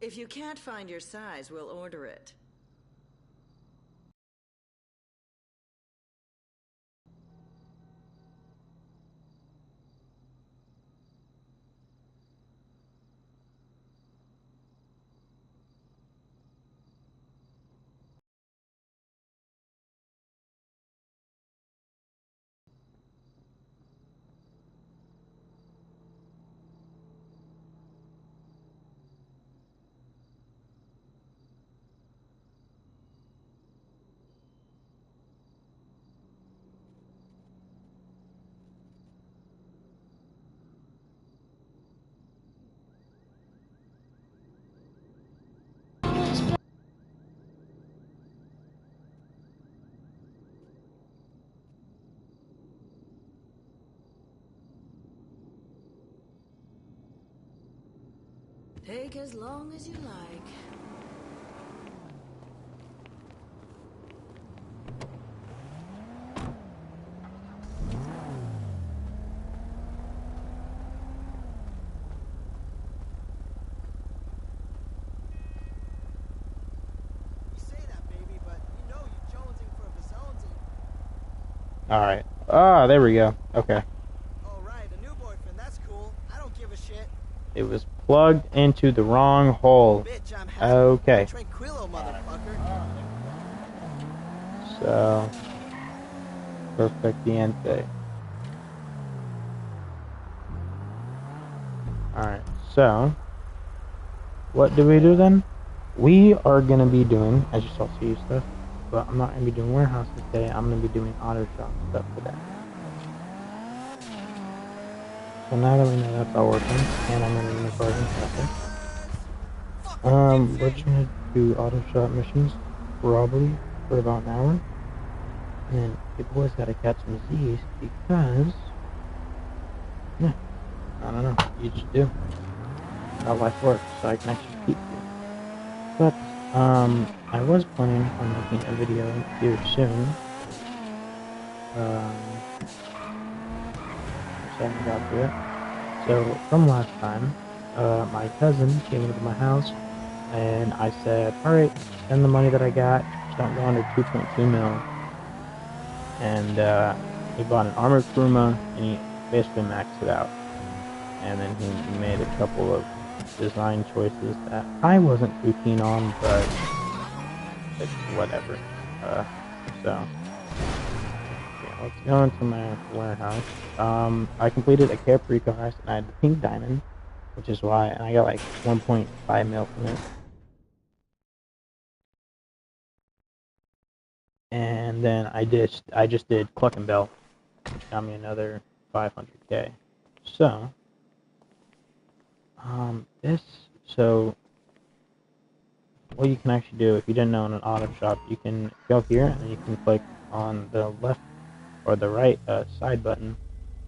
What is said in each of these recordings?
If you can't find your size, we'll order it. Take as long as you like. Alright. Ah, there we go. Okay. Alright, a new boyfriend, that's cool. I don't give a shit. It was plugged into the wrong hole. Bitch, I'm happy. Okay. Tranquilo, motherfucker. So, perfectiente. Alright, so, what do we do then? We are going to be doing, as you saw, CU stuff, but I'm not going to be doing warehouses today. I'm going to be doing auto shop stuff today. So now that we know that's all working, and I'm in the recording traffic, we're just going to do auto shop missions, probably, for about an hour. And then your boys got to catch some Z's because, yeah, I don't know, you just do. How life works, so I can actually keep you. But, I was planning on making a video here soon. Just haven't got to it. So, from last time, my cousin came into my house, and I said, alright, spend the money that I got, just don't go under 2.2 mil. And, he bought an armored Kuruma, and he basically maxed it out. And then he made a couple of design choices that I wasn't too keen on, but it's whatever. So yeah, let's go into my warehouse. I completed a Caprico heist, and I had the pink diamond, which is why, and I got like 1.5 mil from it. And then I just did Cluck and Bell, which got me another 500k. So so what you can actually do, if you didn't know, in an auto shop, you can go here and you can click on the left or the right side button,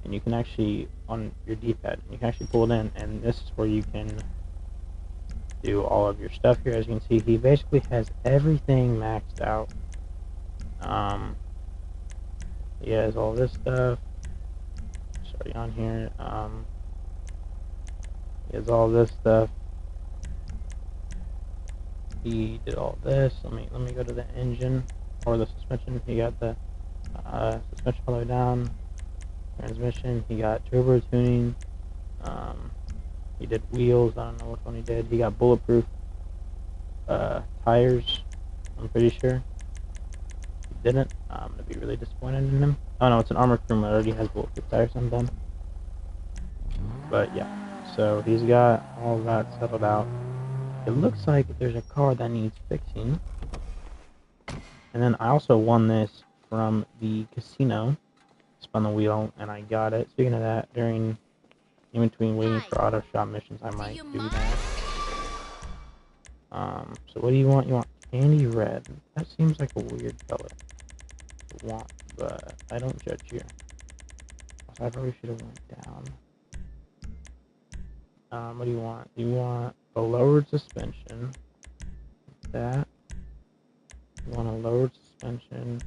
and you can actually, on your D-pad, you can actually pull it in, and this is where you can do all of your stuff here. As you can see, he basically has everything maxed out. He has all this stuff. Sorry, on here. He has all this stuff. He did all this. Let me go to the engine or the suspension. He got the suspension all the way down. Transmission. He got turbo tuning. He did wheels. I don't know which one he did. He got bulletproof tires. I'm pretty sure. He didn't. I'm gonna be really disappointed in him. Oh no, it's an armored Kuruma. It already has bulletproof tires. I'm done. But yeah, so he's got all that settled out. It looks like there's a car that needs fixing. And then I also won this from the casino. Spun the wheel and I got it. Speaking of that, in between waiting for auto shop missions, I might do that. So what do you want? You want candy red. That seems like a weird color to want, but I don't judge here. So I probably should have went down. What do you want? You want a lowered suspension. That. You want a lowered suspension.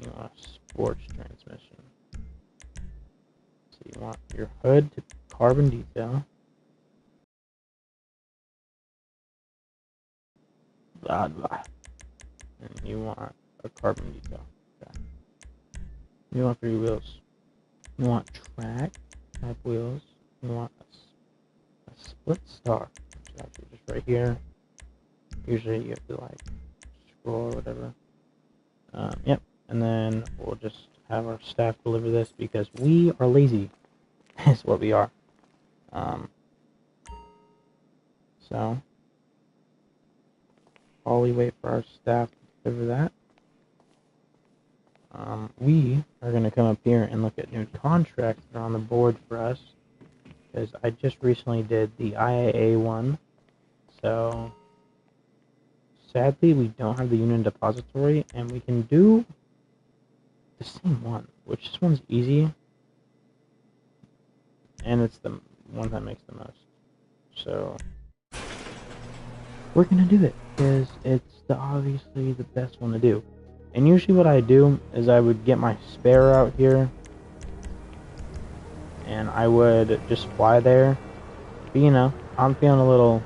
You want a sports transmission. So you want your hood to carbon detail. blah blah. And you want a carbon detail. Okay. You want 3 wheels. You want track type wheels. You want a split star, which is actually just right here. Usually you have to like scroll or whatever. Yep. And then we'll just have our staff deliver this because we are lazy. Is what we are. So while we wait for our staff to deliver that, we are going to come up here and look at new contracts that are on the board for us, because I just recently did the IAA one. So sadly we don't have the Union Depository, and we can do the same one, which this one's easy, and it's the one that makes the most. So we're gonna do it because it's obviously the best one to do. And usually what I do is I would get my spare out here and I would just fly there. But you know, I'm feeling a little...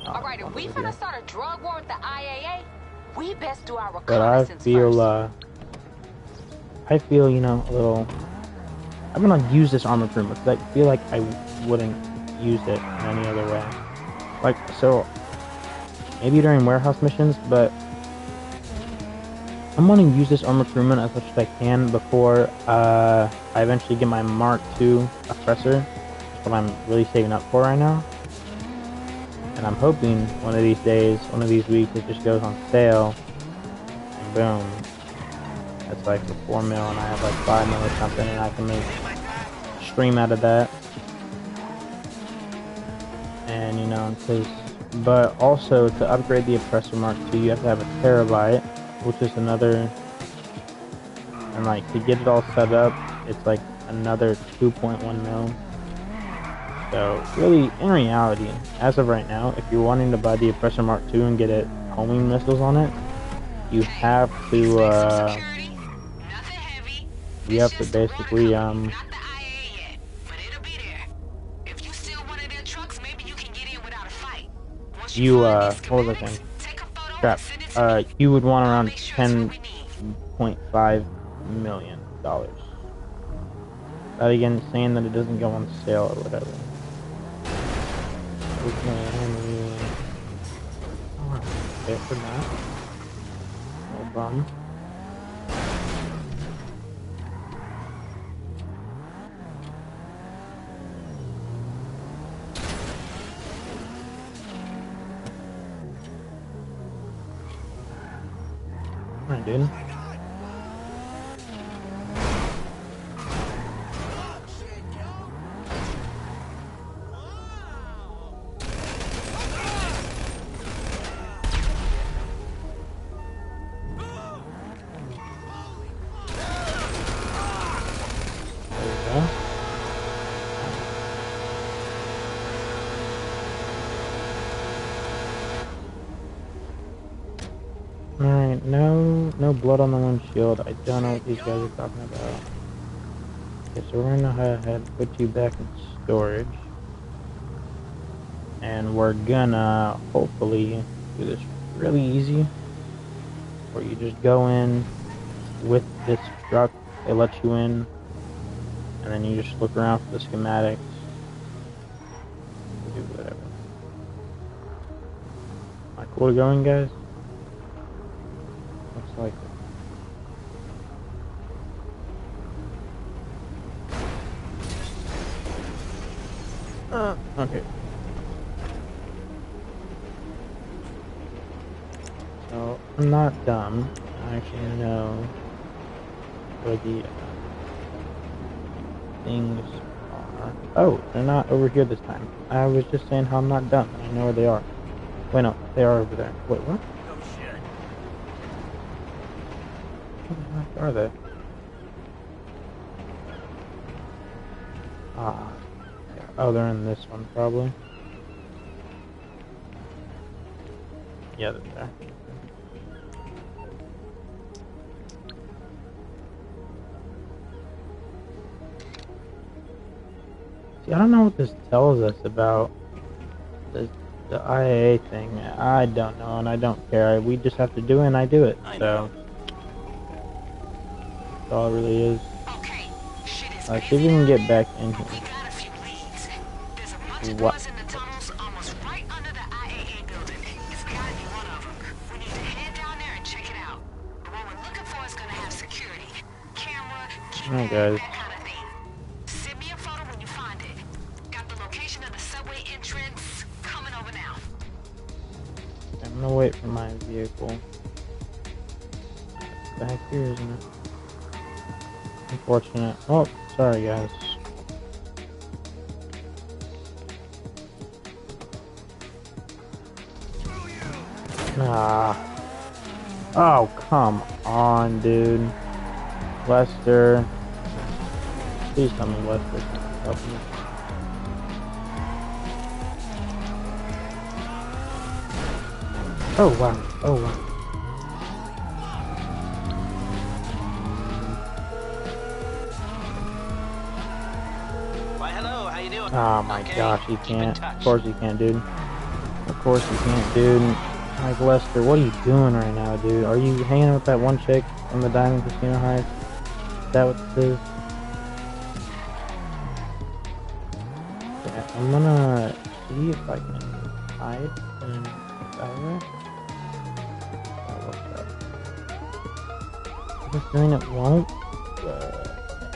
Alright, if we finna start a drug war with the IAA, we best do our But I reconnaissance first. feel, you know, a little... I'm gonna use this armor room because I feel like I wouldn't use it in any other way. Like, so... maybe during warehouse missions, but I'm going to use this armor crewman as much as I can before I eventually get my Mark II oppressor. That's what I'm really saving up for right now. And I'm hoping one of these days, one of these weeks, it just goes on sale. And boom. That's like for 4 mil, and I have like 5 mil or something, and I can make a stream out of that. And you know, because... but also, to upgrade the Oppressor Mark II, you have to have a terabyte, which is another, and like, to get it all set up, it's like another 2.1 mil. So, really, in reality, as of right now, if you're wanting to buy the Oppressor Mark II and get it homing missiles on it, you have to, basically, what was I saying? Crap. You would want around $10.5 million. That again, saying that it doesn't go on sale or whatever. Okay, for that. No bum. Alright, dude. Alright, no blood on the windshield. I don't know what these guys are talking about. Okay, so we're gonna go ahead and put you back in storage. And we're gonna hopefully do this really easy. Where you just go in with this truck, they let you in, and then you just look around for the schematics. Do whatever. Am I cool going, guys? Looks like it. Okay. So, I'm not dumb. I actually know where the things are. Oh, they're not over here this time. I was just saying how I'm not dumb, and I know where they are. Wait, no, they are over there. Wait, what? Oh shit. Where the heck are they? Ah. Yeah. Oh, they're in this one, probably. Yeah, they're there. See, I don't know what this tells us about the The IAA thing, I don't know, and I don't care. We just have to do it, and I do it. So that's all it really is. Okay, shit is See if we can get back in we here. got a few leads. There's a bunch of What? doors in the tunnels almost right under the IAA building. It's gotta be one of them. We need to head down there and check it out. The one we're looking for is gonna have security. Camera, Alright, keypad, guys. that kind of thing. Send me a photo when you find it. Got the location of the subway entrance. Coming over now. I'm gonna wait for my vehicle. Back here, isn't it? Unfortunate. Oh, sorry, guys. Ah. Oh, come on, dude. Lester. Please tell me Lester can help me. Oh, wow. Oh, wow. Why, hello, how you doing? Oh my Okay, gosh, he keep in can't. touch. Of course he can't, dude. Of course he can't, dude. Like, Lester, what are you doing right now, dude? Are you hanging with that one chick from the Diamond Casino Heist? Is that what this is? Yeah, I'm gonna see if I can hide in Ira. I have a feeling it won't. I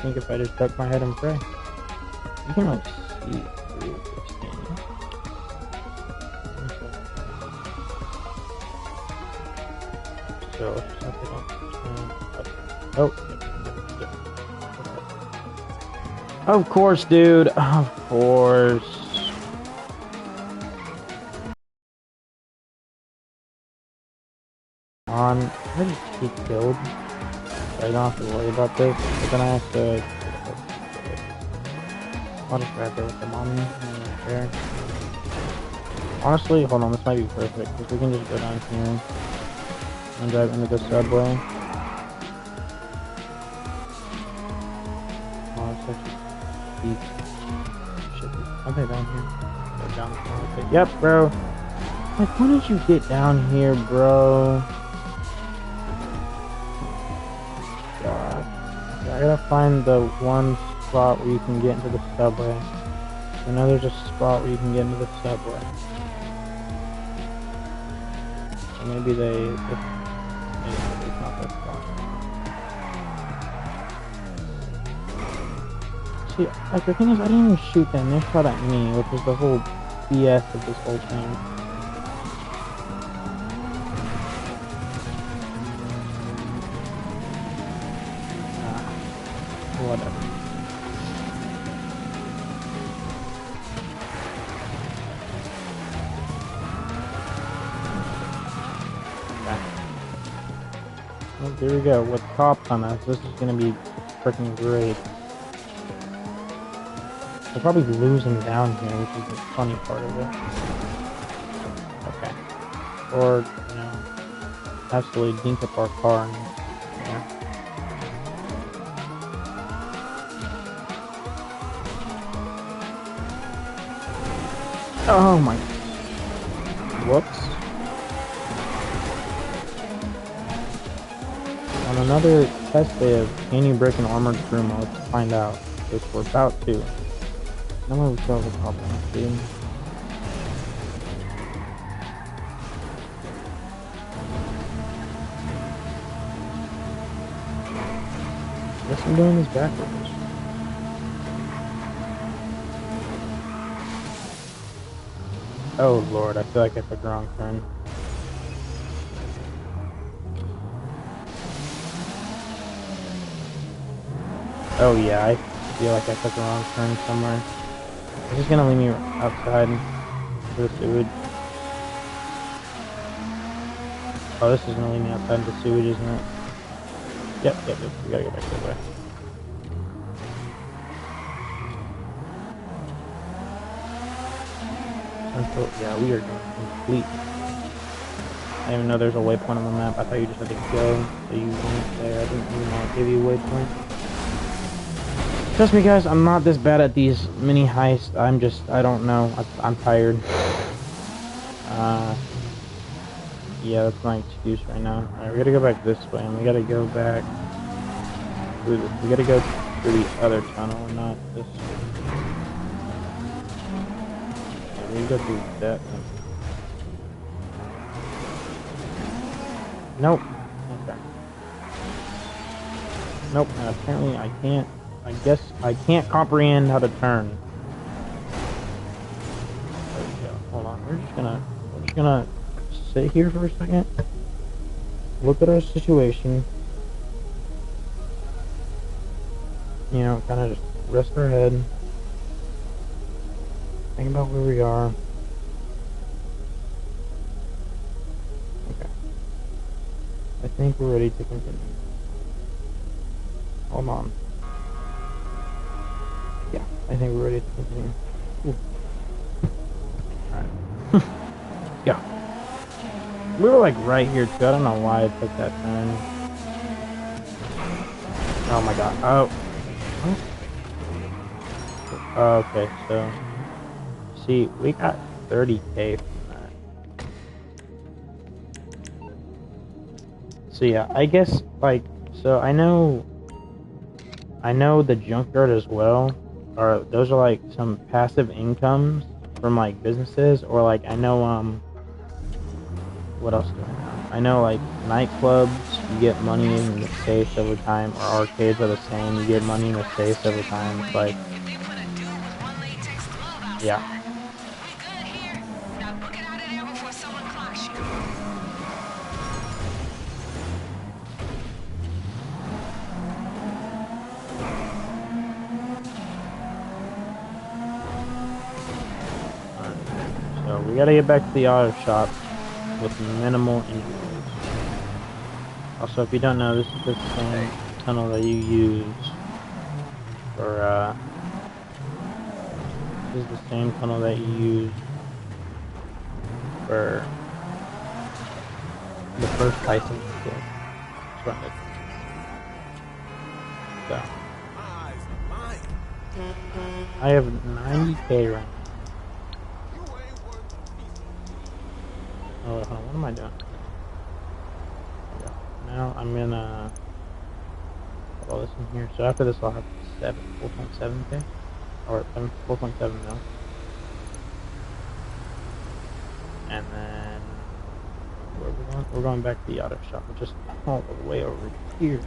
think if I just duck my head and pray. You can like see through this thing. So let's just have to go. Oh, of course, dude. Of course. I just get killed. So I don't have to worry about this. But then I have to. I'll just grab her with the mommy right there. Honestly, hold on, this might be perfect, because we can just go down here and drive into the subway. Oh, it's actually deep. Should be. Okay, down here. Go down the okay. Yep, bro. Like, when did you get down here, bro? God. I gotta find the one spot where you can get into the subway. I know there's a spot where you can get into the subway. So maybe maybe it's not that spot. See, like the thing is, I didn't even shoot them. They shot at me, which is the whole BS of this whole thing. Whatever. Well, there we go. With cops on us, this is gonna be freaking great. We'll probably lose him down here, which is the funny part of it. Okay. Or, you know, absolutely dink up our car and, yeah. Oh my. Whoops. On another test day of can you break an armored crew mode, let's find out. Which we're about to. No way we still have a problem, dude. Guess I'm doing this backwards. Oh lord, I feel like I took the wrong turn. Oh yeah, I feel like I took the wrong turn somewhere. It's just gonna leave me outside to the sewage. Oh, this is gonna leave me outside into the sewage, isn't it? Yep, we gotta go back that way. Yeah, we are going complete. I didn't even know there's a waypoint on the map. I thought you just had to go, so you went there. I didn't even want to give you a waypoint. Trust me, guys, I'm not this bad at these mini heists. I don't know. I'm tired. Yeah, that's my excuse right now. Alright, we gotta go back this way, and we gotta go back through the, we gotta go through the other tunnel, not this way. Yeah, we gotta go through that one. Nope. Okay. Nope, and apparently I can't, I guess I can't comprehend how to turn. There we go. Hold on, we're just gonna sit here for a second. Look at our situation. You know, kind of just rest our head. Think about where we are. Okay. I think we're ready to continue. Hold on. Yeah, I think we're ready to continue. Ooh. Alright. Yeah. We were like right here too. I don't know why I took that turn. Oh my god. Oh. Okay, so see, we got 30K from that. So yeah, I guess like so I know the junkyard as well. Or those are like some passive incomes from like businesses, or like I know what else do I know? I know like nightclubs, you get money in the safes over time, or arcades are the same, you get money in the safes over time. It's like, yeah. So we gotta get back to the auto shop with minimal injuries. Also, if you don't know, this is the same tunnel that you use for, this is the same tunnel that you use for the first Tyson kill. So, I have 90K right now. Oh, hold on, what am I doing? Now I'm gonna put all this in here. So after this, I'll have 4.7K, or 4.7 mil, and then where are we going? We're going back to the auto shop, which is all the way over here.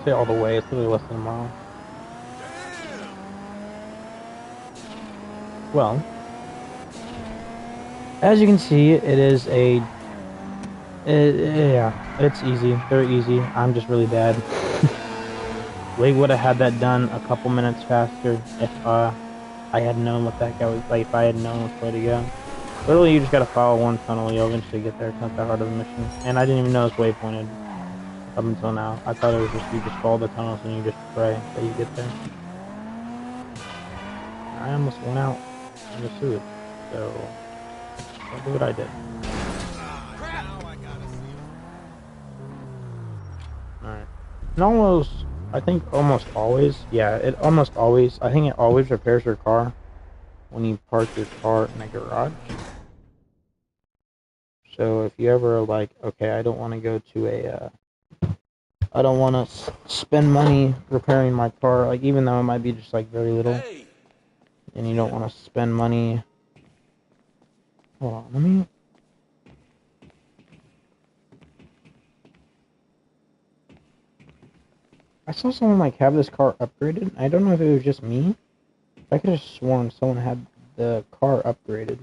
Say all the way, it's really less than a mile. Well, as you can see, it is a yeah, it's easy. They're easy. I'm just really bad. We would have had that done a couple minutes faster if I had known what that guy was like. If I had known which way to go. Literally, you just gotta follow one tunnel. You'll eventually get there. It's not that hard of a mission. And I didn't even know it's waypointed up until now. I thought it was just you just follow the tunnels and you just pray that you get there. I almost went out in the sewage, so don't do what I did. Alright. And almost, I think almost always, yeah, I think it always repairs your car when you park your car in a garage. So if you ever like, okay, I don't want to go to a, I don't want to spend money repairing my car, like even though it might be just like very little, and you don't want to spend money. Hold on, let me. I saw someone like have this car upgraded. I don't know if it was just me. I could have sworn someone had the car upgraded.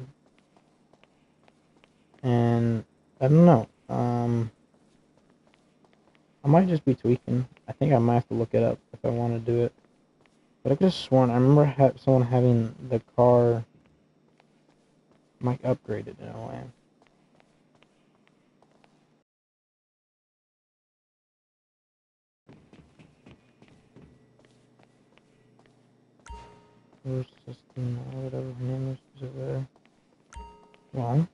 And I don't know. I might just be tweaking. I think I might have to look it up if I want to do it. But I could have sworn I remember someone having the car like upgraded in a way. System or whatever her name is over there. Well,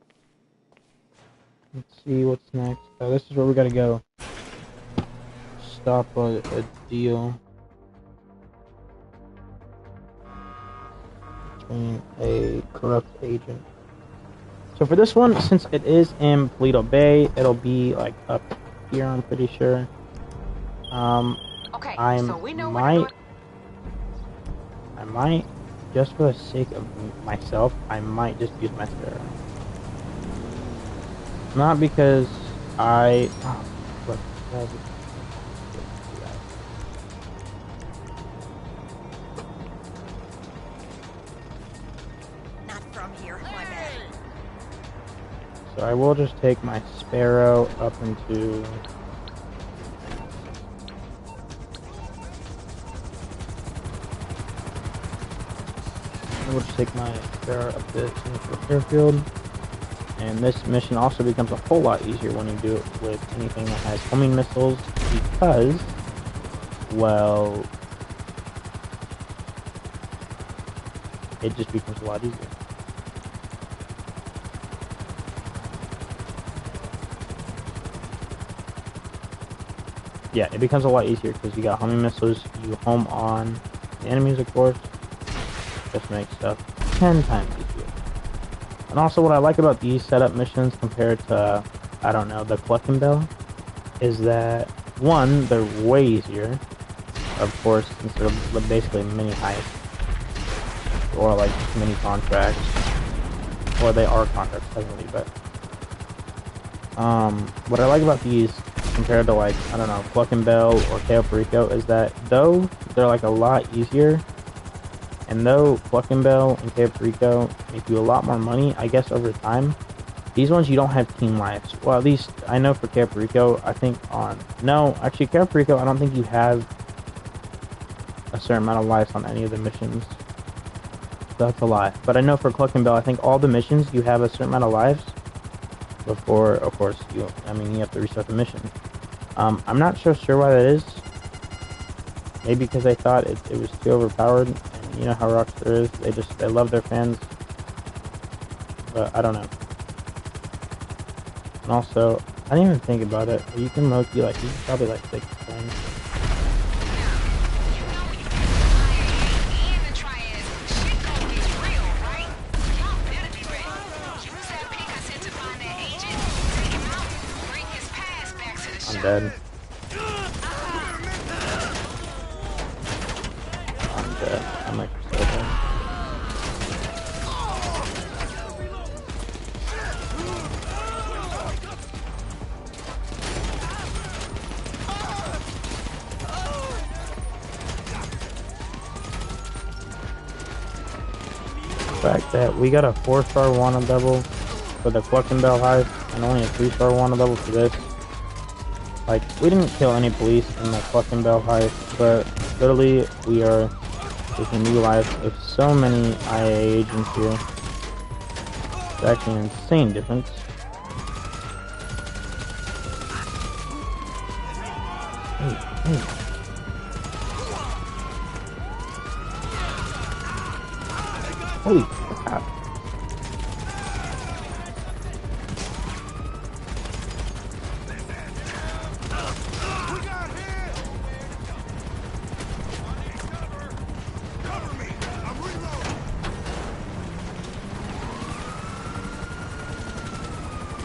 let's see what's next. Oh, this is where we gotta go. Stop a deal. between a corrupt agent. So for this one, since it is in Paleto Bay, it'll be like up here, I'm pretty sure. Okay, I so we know what to do. I might, just for the sake of myself, I might just use my Sparrow. Not because look, Not from here, my bad. so I will just take my Sparrow up into. I will just take my Sparrow up to Central Airfield. And this mission also becomes a whole lot easier when you do it with anything that has homing missiles because, well, it just becomes a lot easier. Yeah, it becomes a lot easier because you got homing missiles, you home on the enemies, of course. Just makes stuff 10 times easier. And also what I like about these setup missions compared to, I don't know, the Clucking Bell, is that, one, they're way easier, of course, since they're basically mini heists, or like mini contracts, or they are contracts technically, but, what I like about these compared to like, I don't know, Clucking Bell or Cayo Perico is that though they're like a lot easier, and though Clucking Bell and Cayo Perico make you a lot more money, I guess, over time, these ones you don't have team lives. Well, at least I know for Cayo Perico, I think no, actually Cayo Perico, I don't think you have a certain amount of lives on any of the missions. That's a lie. But I know for Clucking Bell, I think all the missions, you have a certain amount of lives before, of course, you have to restart the mission. I'm not so sure why that is. Maybe because they thought it was too overpowered. You know how Rockstar is, they love their fans, but I don't know. And also, I didn't even think about it, you can Loki, like, you can probably, like, take the thing. I'm dead. I'm like so dead. The fact that we got a 4-star wanted double for the Clucking Bell heist and only a 3-star wanted double for this. Like, we didn't kill any police in the Clucking Bell heist, but literally we are taking new lives of so many IA agents here. It's actually an insane difference. Hey. Holy crap.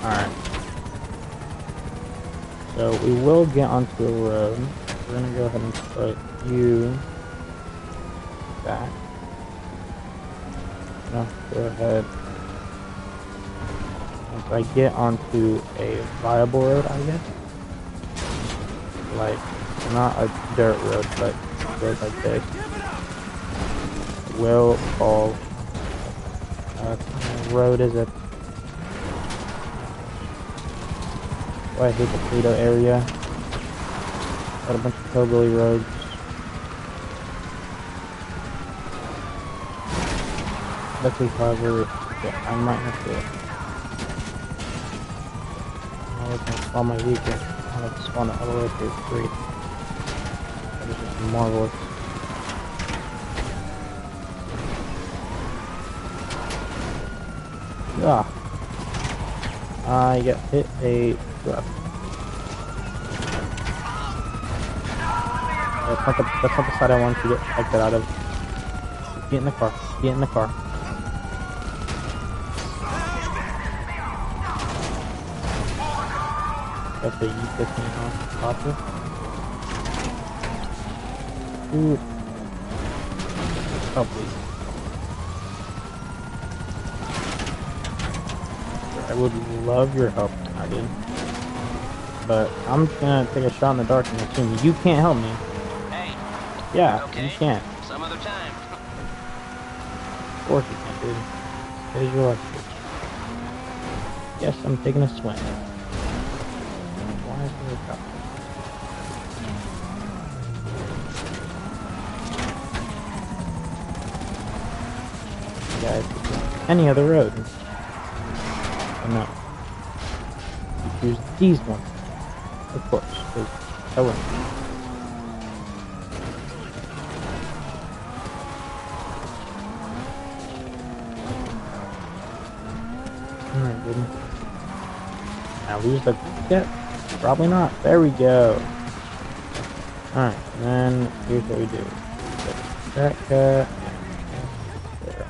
Alright. So we will get onto a road. We're gonna go ahead and put you back. No, go ahead. Once I get onto a viable road, I guess. Like, not a dirt road, but road like this. Will fall. What kind of road is it? Oh, I hate the Paleto area. Got a bunch of hillbilly roads. Luckily, however, yeah, I might have to. I'm looking to spawn my vehicle. I'll have to spawn it all the way through 3. That is just marvelous. Ah. I got hit a truck. That's not the side I wanted to get exit out of. Get in the car. Get in the car. have to eat this thing off proper. Dude. Oh, please. I would love your help, I did. But I'm just gonna take a shot in the dark and assume you can't help me. Hey. Yeah, Okay. you can't. Some other time. Of course you can't, dude. Visualize it. Yes, I'm taking a swing. Why is there a drop? Guys, any other road. Oh, no. You choose these ones. Of course, because I wouldn't. Alright, dude. Now lose the get. Probably not. There we go. Alright, and then here's what we do. That cut. There.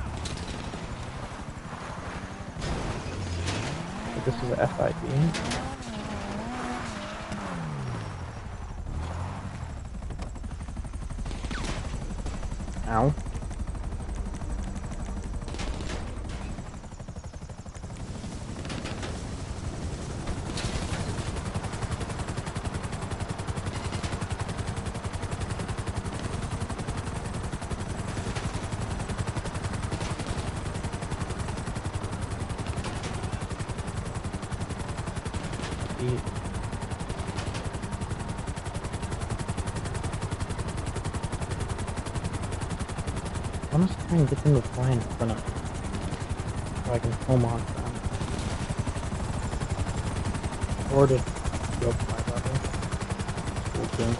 This is a FIB. Ow. I'm just trying to get them to fly in front of me so I can home on them. Or just go up my level. Cool too.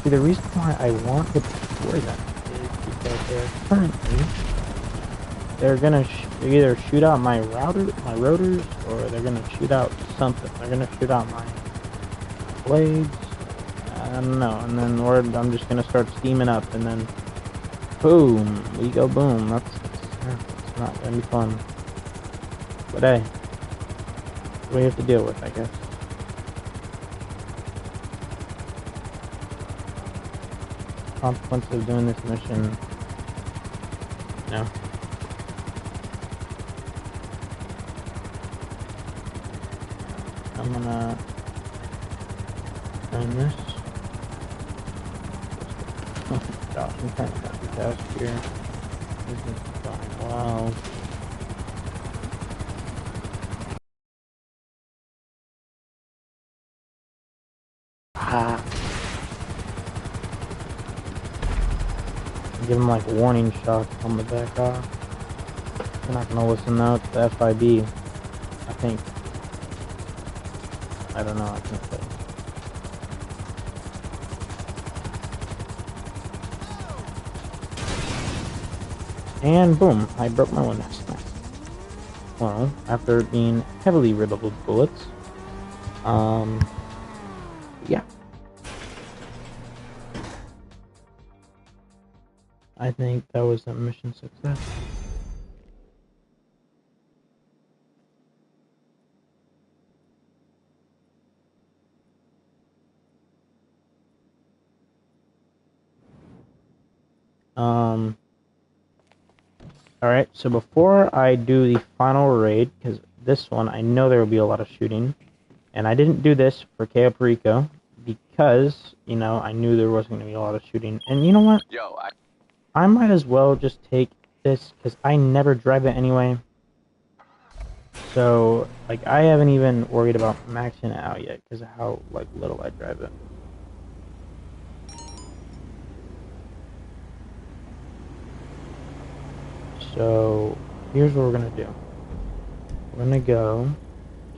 See, the reason why I want to destroy them is because they're gonna either shoot out my rotors, or they're gonna shoot out something. They're gonna shoot out my blades. I don't know, and then I'm just gonna start steaming up, and then boom, we go boom. That's not gonna be fun. But hey, we have to deal with, I guess. Consequences of doing this mission, you know. I'm gonna turn this. Oh gosh, I'm trying to multitask here. This is going well. Ah. Give them like warning shots on the back off. They're not gonna listen though. It's the FIB. I think. I don't know. I can't say. And boom, I broke my windows. Nice. Well, after being heavily riddled with bullets, yeah. I think that was a mission success. Alright, so before I do the final raid, because this one, I know there will be a lot of shooting, and I didn't do this for Cayo Perico, because, you know, I knew there wasn't going to be a lot of shooting, and you know what? I might as well just take this, because I never drive it anyway, so, like, I haven't even worried about maxing it out yet, because of how, like, little I drive it. So, here's what we're going to do. We're going to go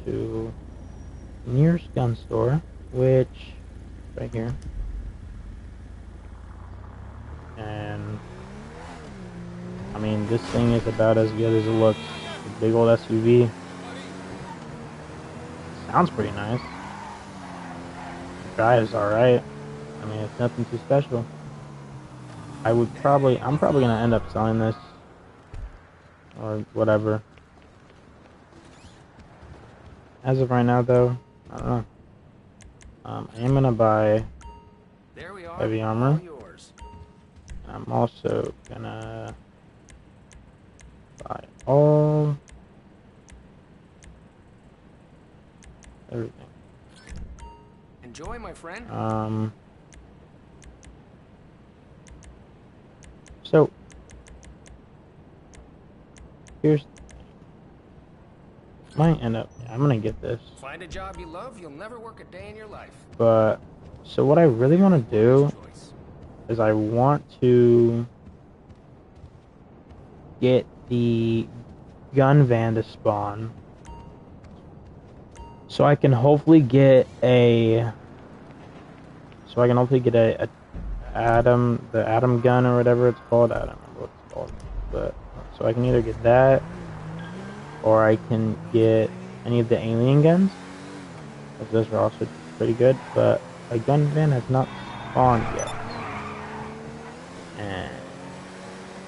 to the nearest gun store, which is right here. And, I mean, this thing is about as good as it looks. It's a big old SUV. Sounds pretty nice. Drives alright. I mean, it's nothing too special. I'm probably going to end up selling this. Or whatever. as of right now, though, I don't know. I am gonna buy There we are. heavy armor. All yours. And I'm also gonna buy all everything. Enjoy, my friend. So here's might end up. I'm gonna get this, Find a job you love, you'll never work a day in your life. but so what I really want to do Choice. is I want to get the gun van to spawn, so I can hopefully get a the Atom gun or whatever it's called. I don't remember what it's called, but so I can either get that or I can get any of the alien guns, because those are also pretty good. But a gun van has not spawned yet, and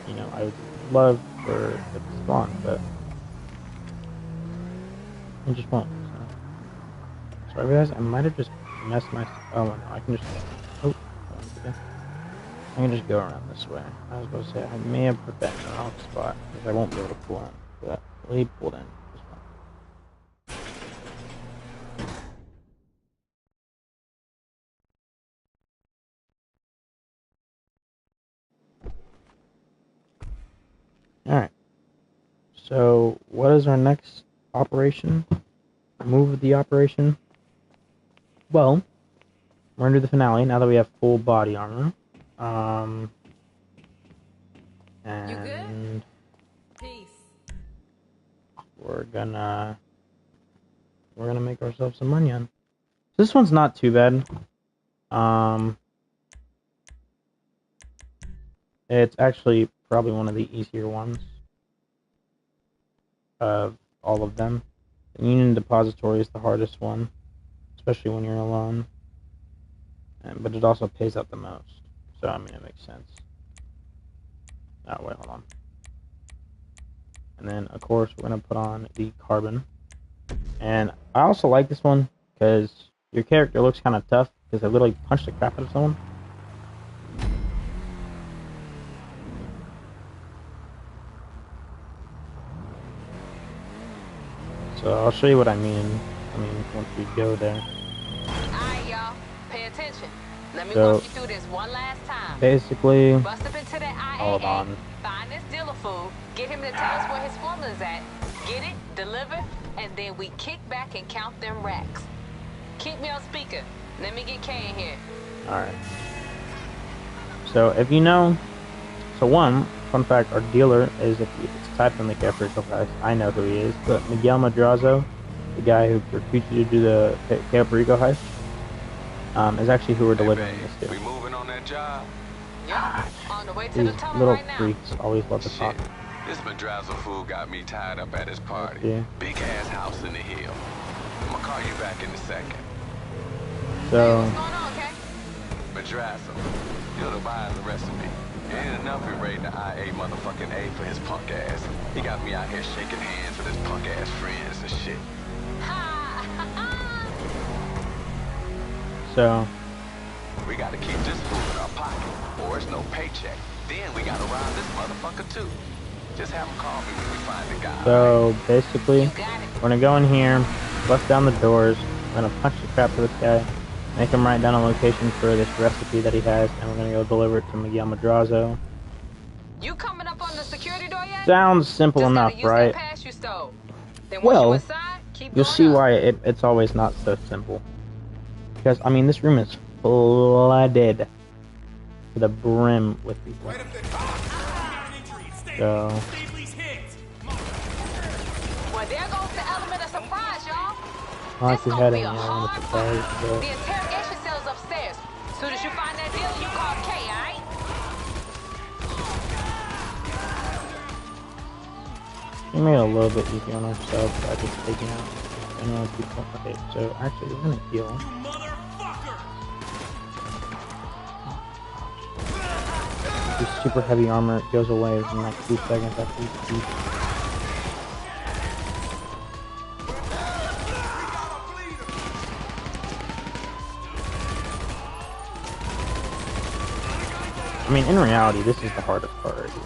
you know I would love for it to spawn, but it just won't. So I realized I might have just messed my. Oh no, I can just. Oh, I can just go around this way. I was going to say I may have put that in the wrong spot because I won't be able to pull in. But we pulled in. This one. Alright. So, what is our next operation? Move of the operation? Well, we're gonna do the finale now that we have full body armor. And Peace. we're gonna make ourselves some money on. This one's not too bad. It's actually probably one of the easier ones of all of them. The Union Depository is the hardest one, especially when you're alone. But it also pays out the most. So, I mean, it makes sense. Oh, wait, hold on. And then, of course, we're going to put on the Carbon. And I also like this one because your character looks kind of tough because they literally punched the crap out of someone. So I'll show you what I mean. Once we go there. Alright, y'all. Pay attention. Let me So, walk you through this one last time. Basically, Bust up into that hold IAA, on. find this dealer fool, get him to tell us where his formula's at, get it, deliver, and then we kick back and count them racks. Keep me on speaker. Let me get Kay in here. Alright. So if you know, so one, fun fact, our dealer is, if it's typed in the character profile, I know who he is, but Miguel Madrazo, the guy who recruited you to do the Cayo Perico heist, is actually who we're delivering this to. We moving on that job? Yeah, on the way to the These tunnel little right now. freaks always love to talk. Shit. This Madrazo fool got me tied up at his party. Yeah. Big ass house in the hill. I'm gonna call you back in a second. So, What's going on, Kay? Madrazo, you're the buying the recipe. It ain't enough we raiding the IA motherfucking A for his punk ass. He got me out here shaking hands with his punk ass friends and shit. Ha! so, We gotta keep this fool in our pocket, or it's no paycheck. Then we gotta rob this motherfucker too. Just have him call me when we find the guy. so basically, You got it. we're gonna go in here, bust down the doors, we're gonna punch the crap out of this guy, make him write down a location for this recipe that he has, and we're gonna go deliver it to Miguel Madrazo. You coming up on the security door yet? Sounds simple Just enough, gotta use right? that pass you stole. Then once Well, you inside, keep You'll going see up. why it's always not so simple. Because, I mean, this room is flooded to the brim with people. So, Well, there goes the element of surprise, y'all. I like This his gonna heading, be a I'm hard surprised, fight. but The interrogation cell's upstairs. Soon as you find that dealer, you call Kay, alright? we made it a little bit easier on ourselves by just taking out general people. Okay, so actually, we're gonna heal. This super heavy armor goes away in like 2 seconds after each piece. I mean, in reality, this is the hardest part right here.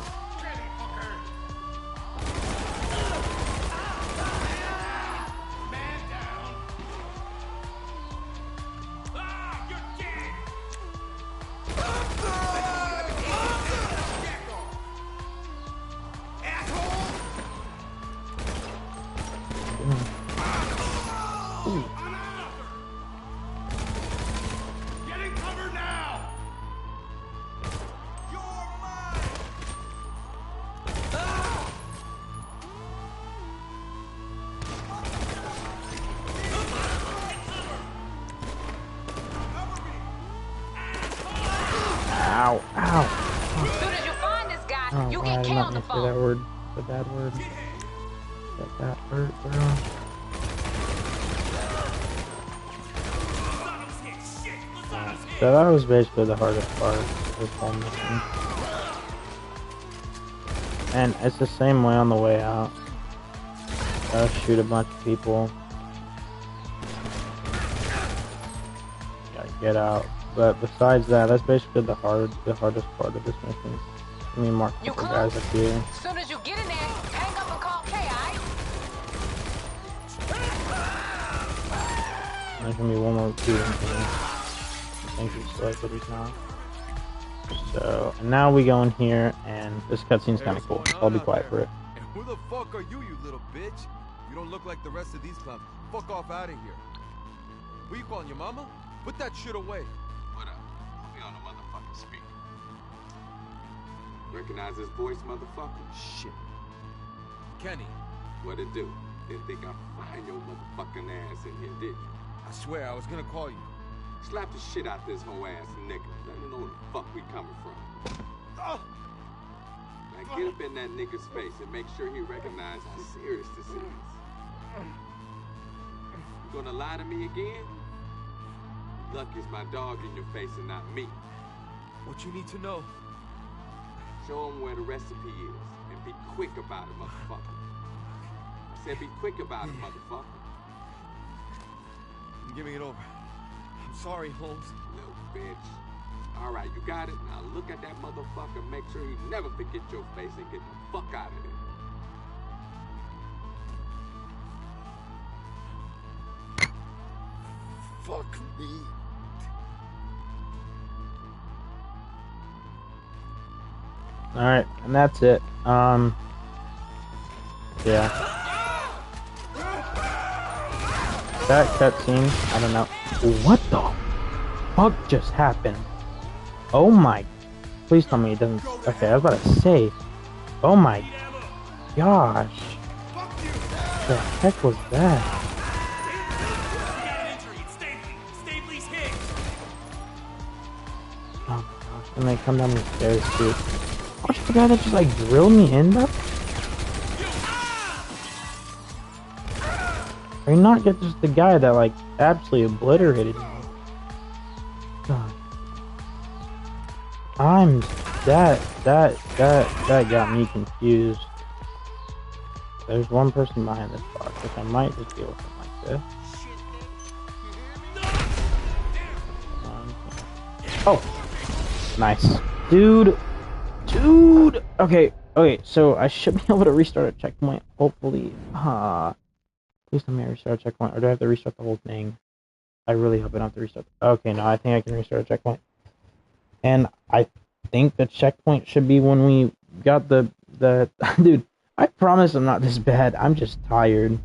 Ow, ow. As soon as you find this guy, Oh, you I get did Kay not on the mean to say that phone. word. The bad word. That hurt, bro. So that was basically the hardest part of this whole mission. And it's the same way on the way out. Gotta shoot a bunch of people. Gotta get out. But besides that, that's basically the hardest part of this mission. Let me mark a You couple close? guys up here. As soon as you get in there, hang up and call Kay, alright? There's gonna be one more dude in here. I think he's selected, he's not. So, and now we go in here, and this cutscene's kind of cool. So I'll be quiet for it. And who the fuck are you, you little bitch? You don't look like the rest of these clowns. Fuck off out of here. Who you calling, your mama? Put that shit away. What up? We on the motherfucking speaker. Recognize this voice, motherfucker? Shit. Kenny, What it do? Didn't think I'd find your motherfucking ass in here, did you? I swear I was gonna call you. Slap the shit out this whole ass nigga. Let him know where the fuck we coming from. Oh, Now get up in that nigga's face and make sure he recognizes how serious this is. You gonna lie to me again? Lucky it's my dog in your face and not me. what you need to know? Show him where the recipe is and be quick about it, motherfucker. I said be quick about it, motherfucker. I'm giving it over. I'm sorry, Holmes. Little bitch. All right, you got it? Now look at that motherfucker. Make sure he never forget your face and get the fuck out of there. Fuck me. Alright, and that's it. Yeah. That cutscene, I don't know. What the fuck just happened? Oh my. Please tell me it doesn't. Okay, I was about to say. Oh my gosh. The heck was that? Oh my gosh, and they come down the stairs too. Watch the guy that just like drilled me in, bro. Or not get just the guy that like absolutely obliterated me. God. That got me confused. There's one person behind this box, which I might just deal with him like this. Oh, nice, dude. Okay, so I should be able to restart a checkpoint, hopefully. Please tell me I restart a checkpoint, or do I have to restart the whole thing? I really hope I don't have to restart. Okay, no, I think I can restart a checkpoint. And I think the checkpoint should be when we got the dude, I promise I'm not this bad. I'm just tired.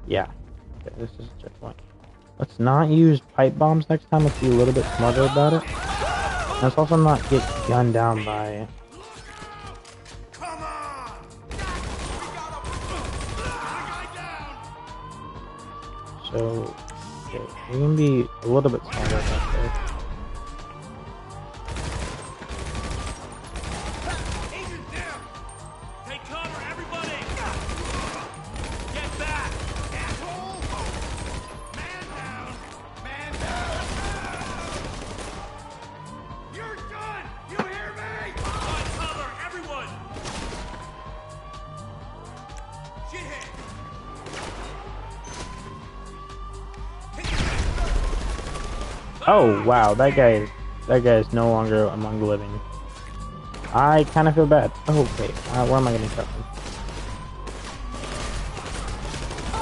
Yeah. Okay, this is a checkpoint. Let's not use pipe bombs next time. Let's be a little bit smarter about it. And let's also not get gunned down by. So, okay, we can be a little bit smarter about this. Take cover, everybody! Get back! Asshole! Man down! Man down! You're done! You hear me? Find cover, everyone! Shithead! Oh wow, that guy is no longer among the living. I kind of feel bad. Oh, okay, where am I getting shot from?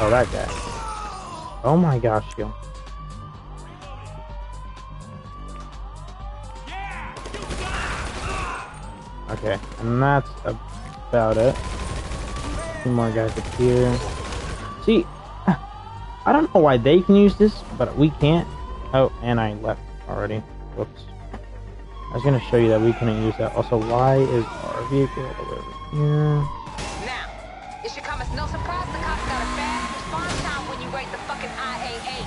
Oh, that guy. Oh my gosh, yo. Okay, and that's about it. Two more guys up here. See, I don't know why they can use this, but we can't. Oh, and I left already. Whoops. I was gonna show you that we couldn't use that. Also, why is our vehicle all the way over here? Now, it should come as no surprise the cops got a fast response time when you rate the fucking IAA.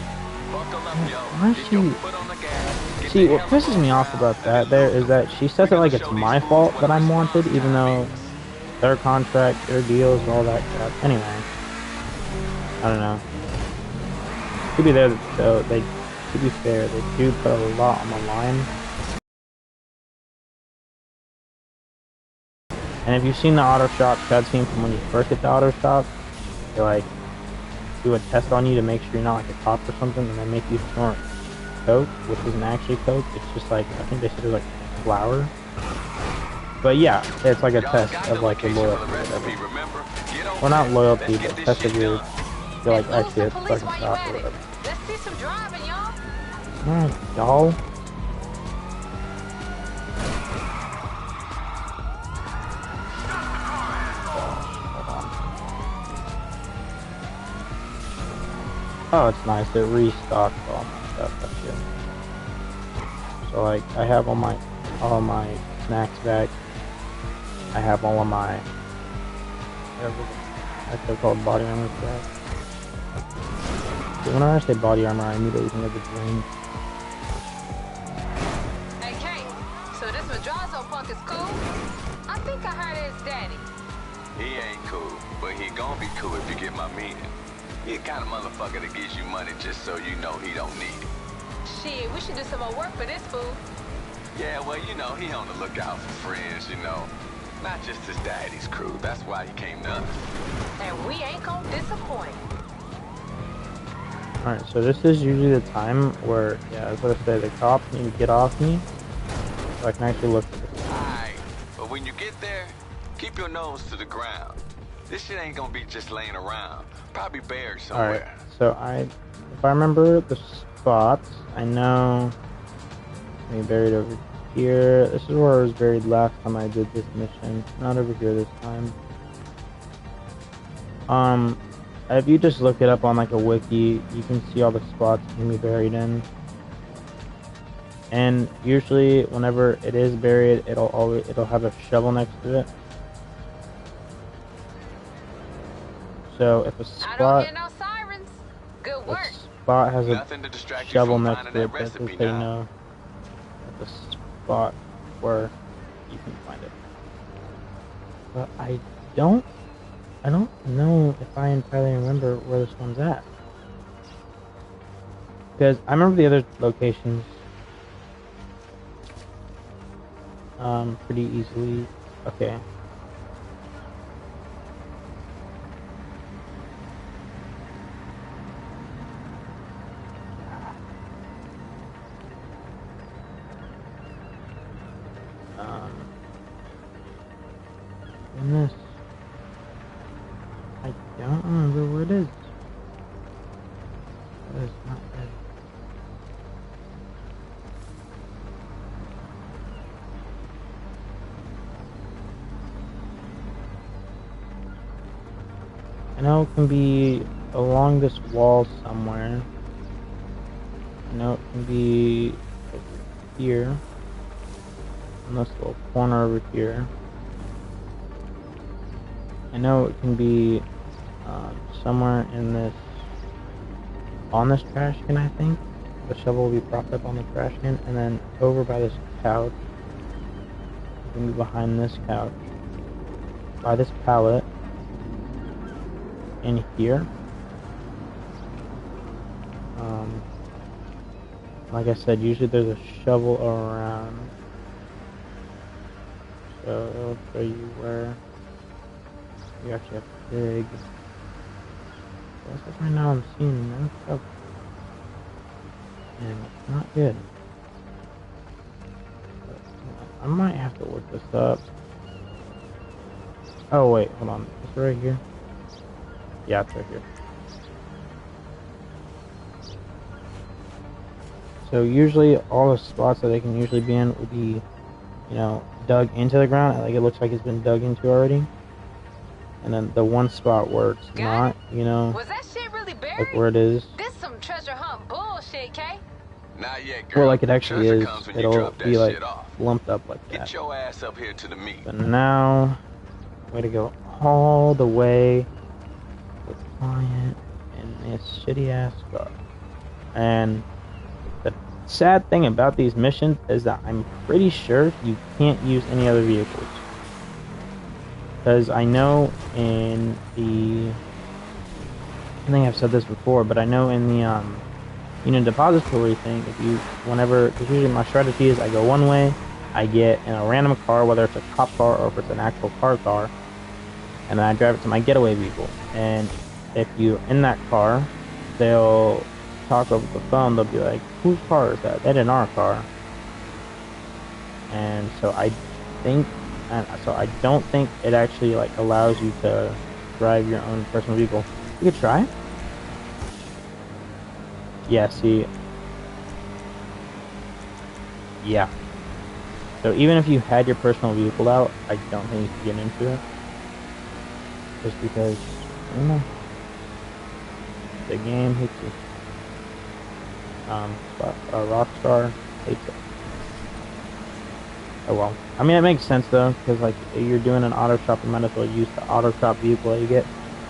Buckle up, yo. Why is Get your she... foot on the gas. Get See, the what hell pisses on me the off road. about that there is that she says it like it's my fault that I'm wanted, even though their contract, their deals, all that crap. Anyway, I don't know. To be there, though, to be fair, they do put a lot on the line. And if you've seen the auto shop cutscene from when you first get the auto shop, they like do a test on you to make sure you're not like a cop or something, and they make you snort coke, which isn't actually coke. It's just like, I think they said it was like flour. But yeah, it's like a test of like your loyalty or whatever. Well, not loyalty, but test of your like actually a fucking cop or whatever. Let's see some driving, y'all. Alright, y'all. Oh, it's nice. It restocks all my stuff. That's good. So like, I have all my snacks back. I have all of my whatever they're called, body armor back. So whenever I say body armor, I immediately think of the drink. Hey, Kate, so this Madrazo punk is cool? I think I heard his daddy. He ain't cool, but he gonna be cool if you get my meaning. He the kind of motherfucker that gives you money just so you know he don't need it. Shit, we should do some more work for this fool. Yeah, well, you know, he on the lookout for friends, you know. Not just his daddy's crew. That's why he came to us. And we ain't gonna disappoint. Alright, so this is usually the time where, yeah, as I say, the cops need to get off me so I can actually look at this. Alright, but when you get there, keep your nose to the ground. This shit ain't gonna be just laying around. Probably buried somewhere. Alright, so if I remember the spots, I know maybe buried over here. This is where I was buried last time I did this mission. Not over here this time. If you just look it up on like a wiki, you can see all the spots you can be buried in. And usually, whenever it is buried, it'll have a shovel next to it. So if a spot, no sirens. Good work. Spot has a shovel next to it, that's just so you know the spot where you can find it. But I don't know if I entirely remember where this one's at. Because I remember the other locations pretty easily. Okay. Goodness. I don't remember where it is. That is not it. I know it can be along this wall somewhere. I know it can be over here. In this little corner over here. I know it can be somewhere in this, on this trash can, I think. The shovel will be propped up on the trash can, and then over by this couch. It can be behind this couch. By this pallet. In here. Like I said, usually there's a shovel around. So it'll show you where you actually have to dig. That's right now I'm seeing no shovel. and it's not good. I might have to look this up. Oh wait, hold on. Is it right here? Yeah, it's right here. So usually all the spots that they can usually be in would be, you know, dug into the ground. Like it looks like it's been dug into already. And then the one spot where it's not, you know, Was that shit really buried? like where it is. This some treasure hunt bullshit, Kay. Not yet, girl. Well, like it actually Treasure is. comes when you It'll drop that be like shit off. lumped up like that. Get your ass up here to the meat. So now, way to go all the way with client in this shitty ass car. And the sad thing about these missions is that I'm pretty sure you can't use any other vehicles. Because I know in the, I think I've said this before, but I know in the you know, depository thing, if you, whenever, because usually my strategy is I go one way, I get in a random car, whether it's a cop car or if it's an actual car, and then I drive it to my getaway vehicle. And if you're in that car, they'll talk over the phone, they'll be like, whose car is that? That in our car. And so I think, so I don't think it actually like allows you to drive your own personal vehicle. You could try. Yeah, see. Yeah. So even if you had your personal vehicle out, I don't think you could get into it. Just because, I don't know. The game hates you. Rockstar hates it. Oh well. I mean, it makes sense though, because like you're doing an auto shop, you might as well use the auto shop vehicle that you get.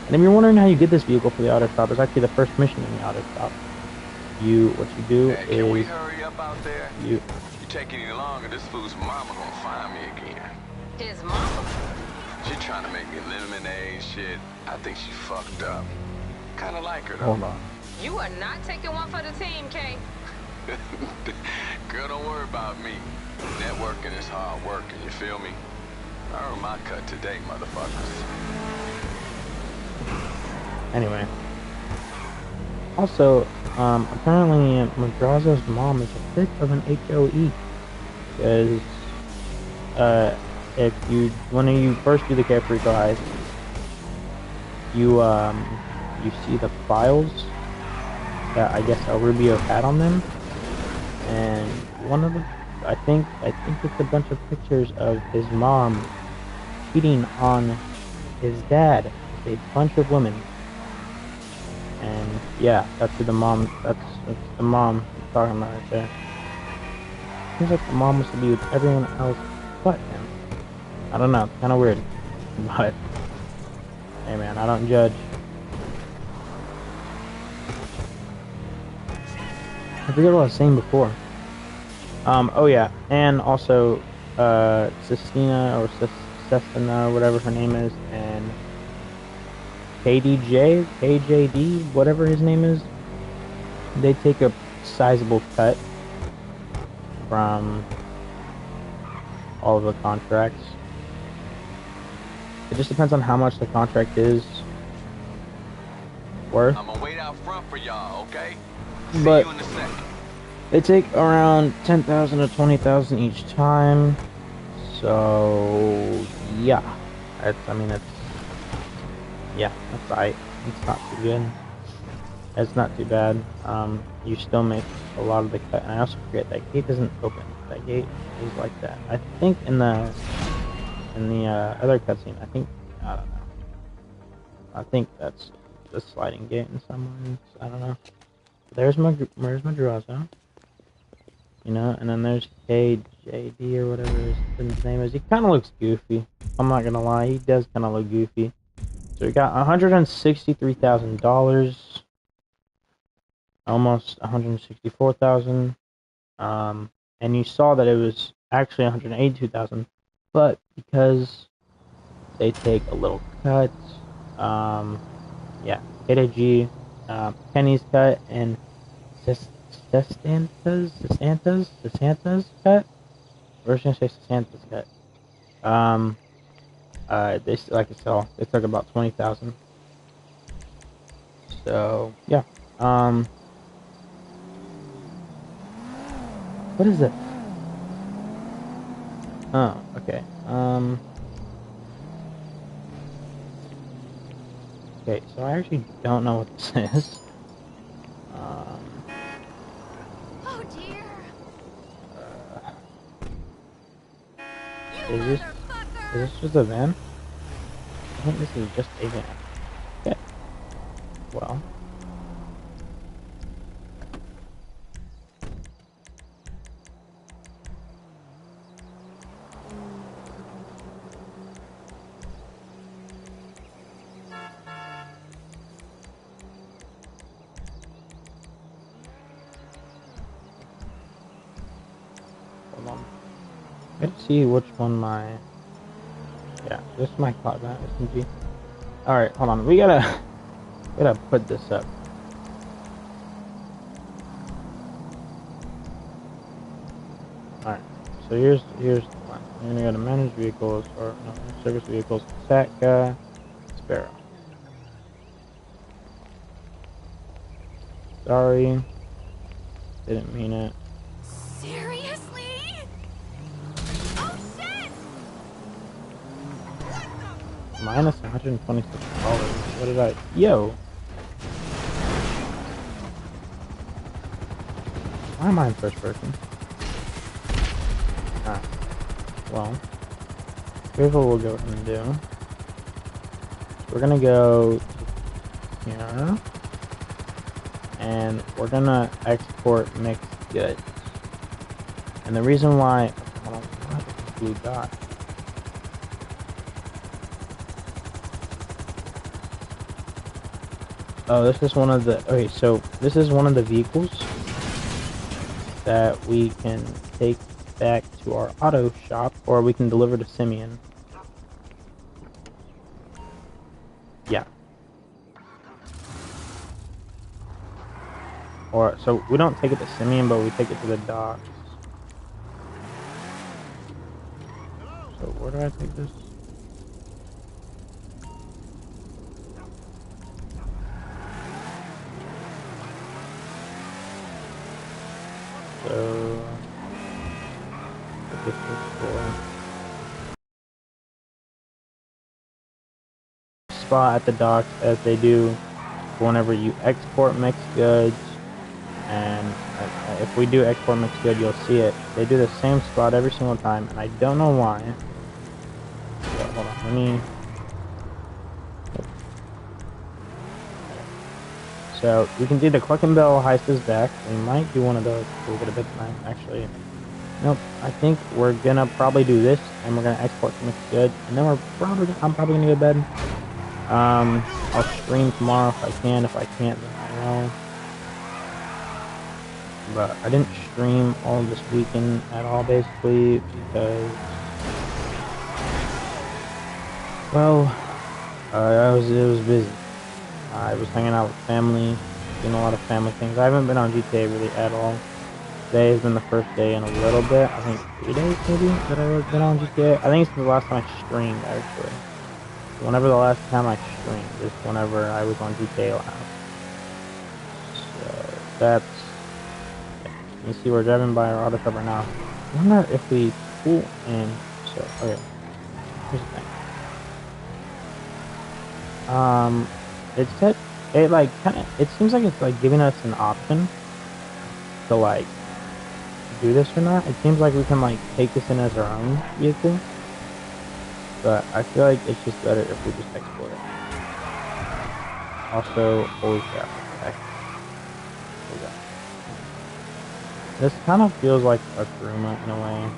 And if you're wondering how you get this vehicle for the auto shop, it's actually the first mission in the auto shop. What you do Hey, can we hurry up out there? You taking any longer, this fool's mama gonna find me again. His mama? She trying to make me lemonade shit. I think she fucked up. Kinda like her though. Hold on. You are not taking one for the team, Kay. Girl, don't worry about me. Networking is hard working, you feel me? I earned my cut today, motherfuckers. Anyway. Also, apparently Madrazo's mom is a bit of an HOE. Because, when you first do the Carefree guide, you see the files that I guess El Rubio had on them. And one of them, I think it's a bunch of pictures of his mom cheating on his dad with a bunch of women. And yeah, that's who the mom, that's the mom I'm talking about right there. Seems like the mom wants to be with everyone else but him. I don't know, it's kind of weird. But, hey man, I don't judge. I forget what I was saying before. Oh yeah, and also, Sistina, or Sestina, whatever her name is, and KJD, whatever his name is, they take a sizable cut from all of the contracts. It just depends on how much the contract is worth. I'm gonna wait out front for y'all, okay? But See you in a second. they take around 10,000 to 20,000 each time. So yeah, yeah, that's right. It's not too good. It's not too bad. You still make a lot of the cut. And I also forget that gate doesn't open. That gate is like that. I think in the other cutscene, I don't know. I think that's the sliding gate in some ways. I don't know. There's Madrazo. You know, and then there's KJD or whatever his name is. He kind of looks goofy. I'm not gonna lie, he does kind of look goofy. So we got $163,000, almost $164,000. And you saw that it was actually $182,000, but because they take a little cut, yeah, KDG, Kenny's cut, and Sesanta's cut? We're just gonna say Sesanta's cut. This, like I said, they took about 20,000. So yeah. What is this? Oh, okay. Okay, so I actually don't know what this is. Oh dear. Is this just a van? I think this is just a van. Okay. Well. Hold on. Let's see which one my... Yeah, this is my cloud van SMG. Alright, hold on. We gotta put this up. Alright, so here's the plan. You're gonna go to manage vehicles, or no, service vehicles, Satka, Sparrow. Sorry, didn't mean it. Seriously? Oh shit! Minus $126. What did I... Yo! Why am I in first person? Ah. Well. Here's what we'll go ahead and do. We're gonna go here. And we're gonna export mixed goods. And the reason why... Hold on, what is this blue dot? Oh, this is one of the... Okay, so this is one of the vehicles that we can take back to our auto shop, or we can deliver to Simeon. Yeah. Or, so we don't take it to Simeon, but we take it to the docks. So where do I take this? So, this is for spot at the docks, as they do whenever you export mixed goods. And if we do export mixed good, you'll see it. They do the same spot every single time, and I don't know why. So, hold on, let me... So, we can do the Cluck and Bell heist is back. We might do one of those before we get a bit tonight, actually. Nope, I think we're gonna probably do this, and we're gonna export some mixed good, and then I'm probably gonna go to bed. I'll stream tomorrow if I can. If I can't, then I will. But I didn't stream all this weekend at all, basically, because, well, it was busy. I was hanging out with family, doing a lot of family things. I haven't been on GTA really at all. Today has been the first day in a little bit. I think 3 days maybe that I've been on GTA. I think it's the last time I streamed, actually. Whenever the last time I streamed is whenever I was on GTA last. So that's... You see we're driving by our auto shop right now. I wonder if we pull in. So, okay. Here's the thing. It said, it like kinda, it seems like it's like giving us an option to like do this or not. It seems like we can like take this in as our own vehicle. But I feel like it's just better if we just export it. Also, holy crap. Okay. Here we go. This kind of feels like a Kuruma in a way.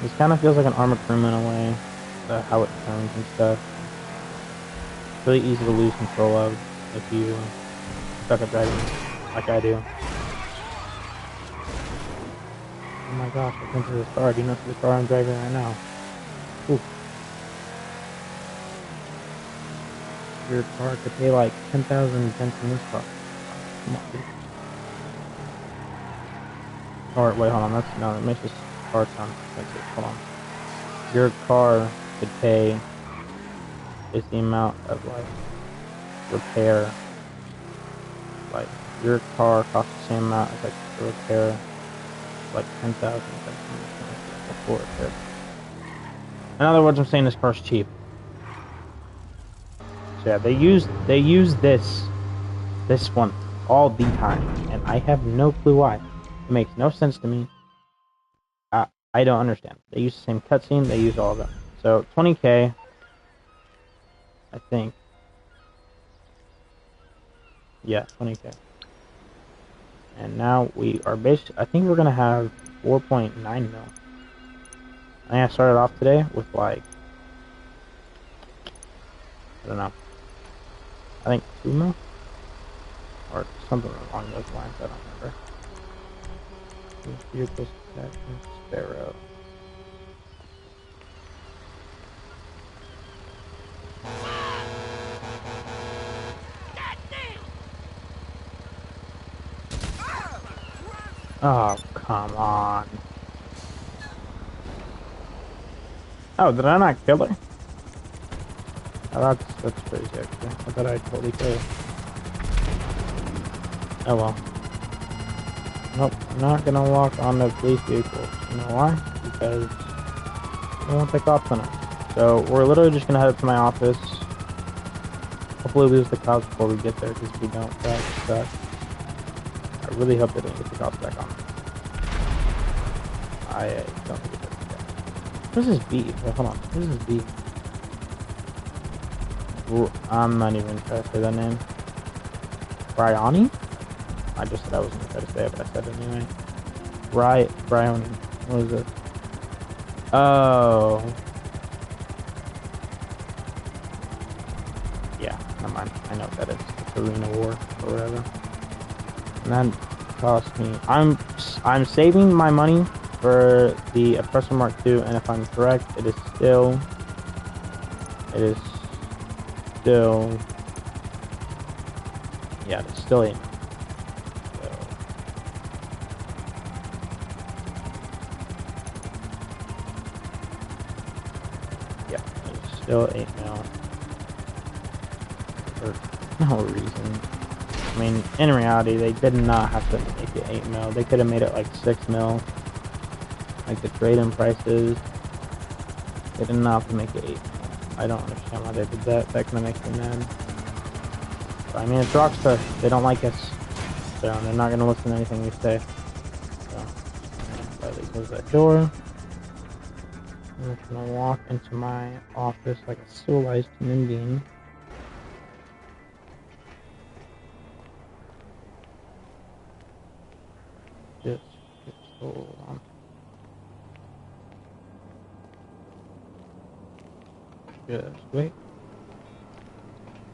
This kind of feels like an armored Kuruma in a way. How it turns and stuff. It's really easy to lose control of if you suck at driving like I do. Oh my gosh, I went to this car. Do you know the car I'm driving right now? Ooh. Your car could pay like 10,000 cents in this car. Come on, dude. Or wait, hold on. That makes this car sound expensive. Hold on. Your car could pay is the amount of like repair like your car costs the same amount as like a repair, like 10,000 for repair. In other words, I'm saying this car's cheap. So yeah, they use this one all the time, and I have no clue why. It makes no sense to me. I don't understand. They use the same cutscene. They use all of them. So 20K, I think. Yeah, 20K. And now we are basically, I think we're gonna have 4.9 mil. I think I started off today with like, I don't know, I think 2 mil? Or something along those lines, I don't remember. Vehicles, Sparrow. Oh, come on. Oh, did I not kill her? Oh, that's crazy, actually. I thought I totally killed her. Oh well. Nope, I'm not gonna walk on the police vehicles. You know why? Because I don't want the cops on it. So we're literally just gonna head up to my office. Hopefully lose the cops before we get there, because if we don't, that sucks. I really hope they don't get the cops back on. I don't think it's that. This is B. Wait, hold on. This is B. Ooh, I'm not even trying to say that name. Bryony? I just said I wasn't going to try to say it, but I said it anyway. Bryony. What is it? Oh. Yeah, never mind. I know what that is. It's Arena War or whatever. And that cost me. I'm saving my money for the Oppressor Mark II, and if I'm correct, it is still. Yeah, it's still 8. So. Yeah, it's still 8 mil. For no reason. I mean, in reality, they did not have to make it 8 mil. They could have made it like 6 mil. Like the trade-in prices. They did not have to make it 8 mil. I don't understand why they did that. That kind of makes me mad. But, I mean, it's Rockstar. They don't like us. So they're not going to listen to anything we say. So, slightly close that door. I'm just going to walk into my office like a civilized human being. Just hold on. Just wait.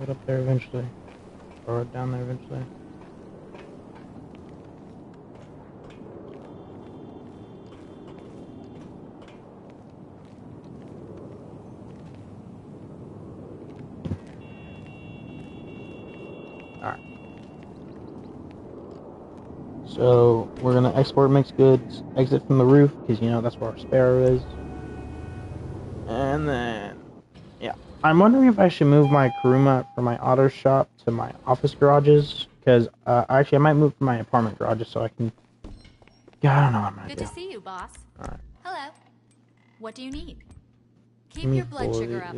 Get up there eventually. Or down there eventually. Alright. So, we're gonna export mixed goods, exit from the roof, because you know that's where our Sparrow is. And then, yeah. I'm wondering if I should move my Kuruma from my auto shop to my office garages, because actually I might move from my apartment garages so I can. Yeah, I don't know what I'm gonna do. Good to see you, boss. All right. Hello. What do you need? Keep your blood sugar up.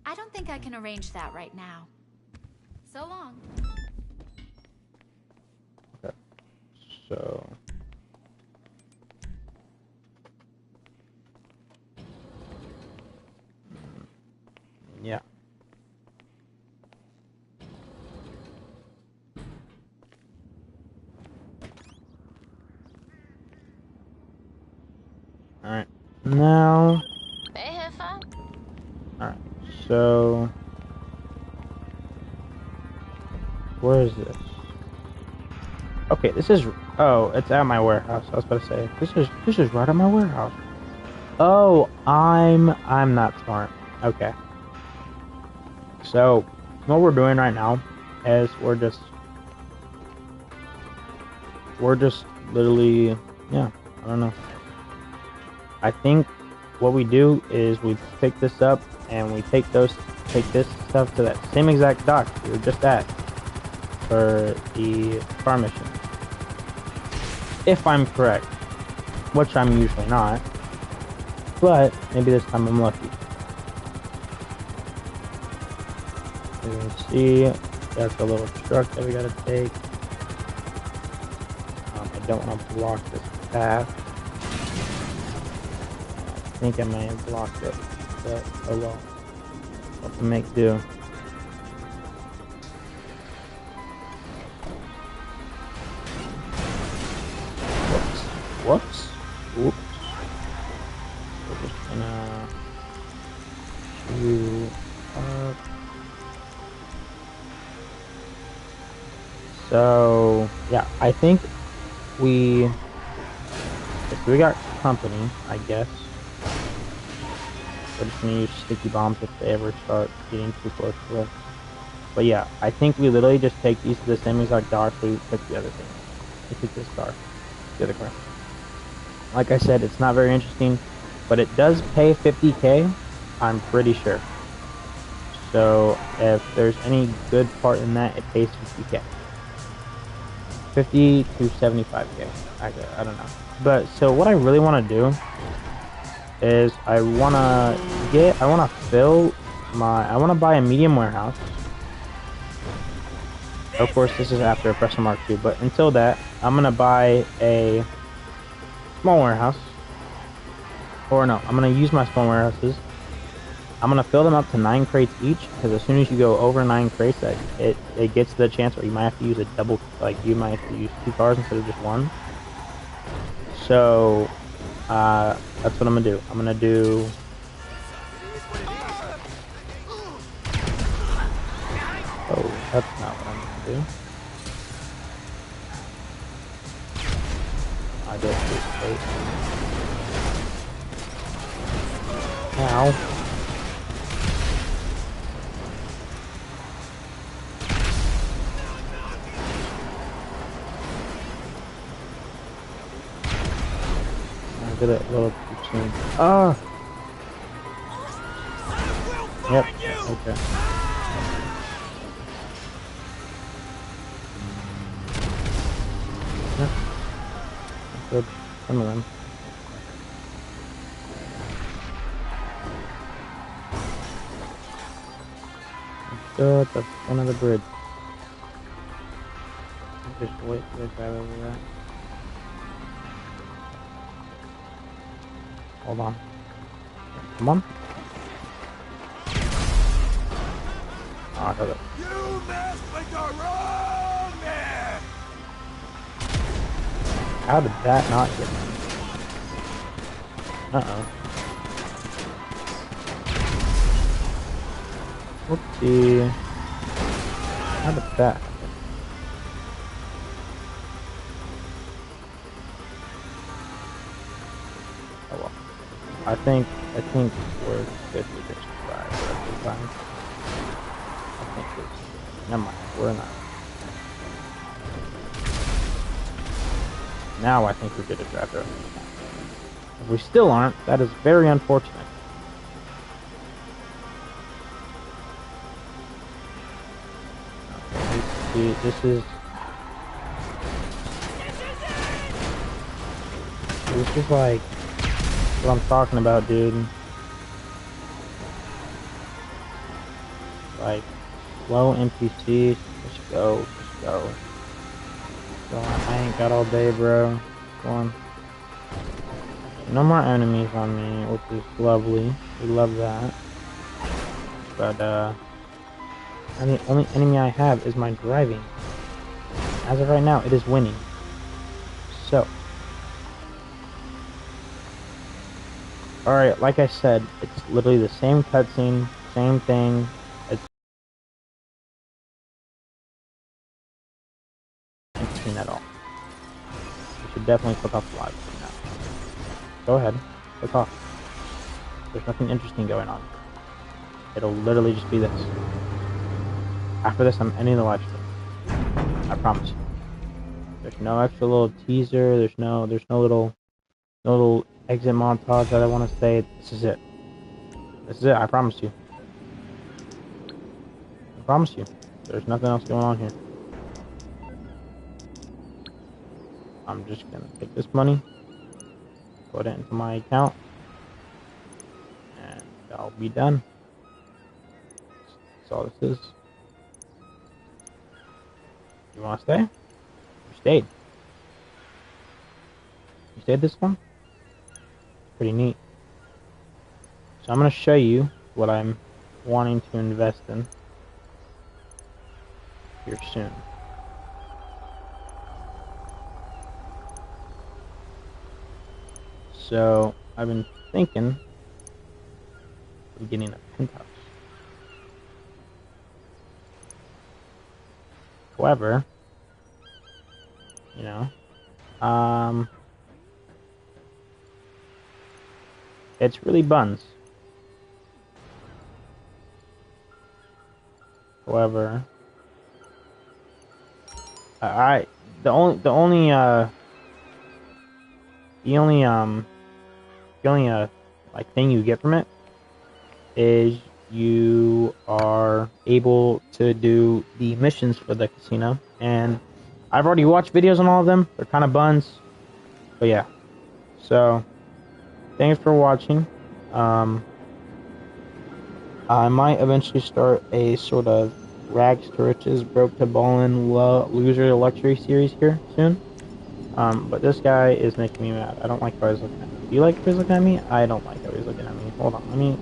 I don't think I can arrange that right now. So long. Okay. So. Yeah. Alright. Now. Hey, Heifer. Alright. So. Where is this? Okay, this is. Oh, it's at my warehouse. I was about to say this is right at my warehouse. Oh, I'm not smart. Okay. So, what we're doing right now is we're just literally, yeah, I don't know. I think what we do is we pick this up and we take this stuff to that same exact dock we were just at. for the car mission. If I'm correct, which I'm usually not, but maybe this time I'm lucky. You can see that's a little truck that we gotta take. I don't want to block this path. I think I may have blocked it, but oh well. What to make do. Whoops. Oops. We're just gonna shoot up. So yeah, I think we got company, I guess. We're just gonna use sticky bombs if they ever start getting too close to us. But yeah, I think we literally just take these to the same exact car, so we pick the other thing. We pick this car. The other car. Like I said, it's not very interesting, but it does pay 50K, I'm pretty sure. So if there's any good part in that, it pays 50K. 50 to 75K. I don't know. But so what I really want to do is I want to buy a medium warehouse. Of course, this is after Oppressor Mark II, but until that, I'm going to buy a small warehouse. Or no, I'm going to use my small warehouses. I'm going to fill them up to 9 crates each, because as soon as you go over 9 crates, it gets the chance where you might have to use a double, like you might have to use 2 cars instead of just 1. So, that's what I'm going to do. I'm going to do... Oh, that's not what I'm going to do. I did this. Ow. I did it a little too soon. Ah! Yep, okay. Yep. Good. Some of them. Good, that's one of the bridge. Just wait for the guy over there. Hold on. Come on. Oh, I heard it. You messed with the wrong man! How did that not get me? Uh-oh. Whoopsie. How did that happen? Oh well. I think we're good to just try the rest of the time. I think we're... Never mind, we're not. Now I think we're good to drive the rest of the time. If we still aren't, that is very unfortunate. See, this is like what I'm talking about, dude. Like slow NPCs, just go. So I ain't got all day, bro. Go on. No more enemies on me, which is lovely. We love that. But and the only enemy I have is my driving. As of right now, it is winning. So. Alright, like I said, it's literally the same cutscene, same thing. It's not interesting at all. You should definitely click off the live stream now. Go ahead, click off. There's nothing interesting going on. It'll literally just be this. After this, I'm ending the live stream. I promise you. There's no extra little teaser. There's no little exit montage that I want to say. This is it. This is it. I promise you. I promise you. There's nothing else going on here. I'm just gonna take this money, put it into my account, and I'll be done. That's all this is. You wanna stay? You stayed. You stayed this one? Pretty neat. So I'm gonna show you what I'm wanting to invest in here soon. So I've been thinking of getting a penthouse. However, you know, it's really buns. However, the only like thing you get from it is you are able to do the missions for the casino, and I've already watched videos on all of them. They're kind of buns, but yeah. So thanks for watching. I might eventually start a sort of rags to riches, broke to ballin', loser to luxury series here soon. But this guy is making me mad. I don't like how he's looking at me. Do you like how he's looking at me? I don't like how he's looking at me. Hold on, let me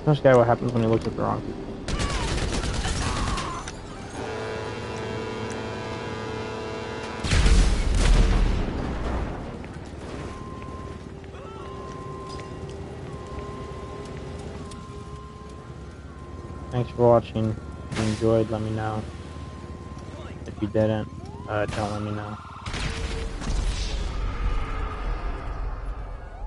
show this guy what happens when he looks at the wrong people. Thanks for watching. If you enjoyed, let me know. If you didn't, don't let me know.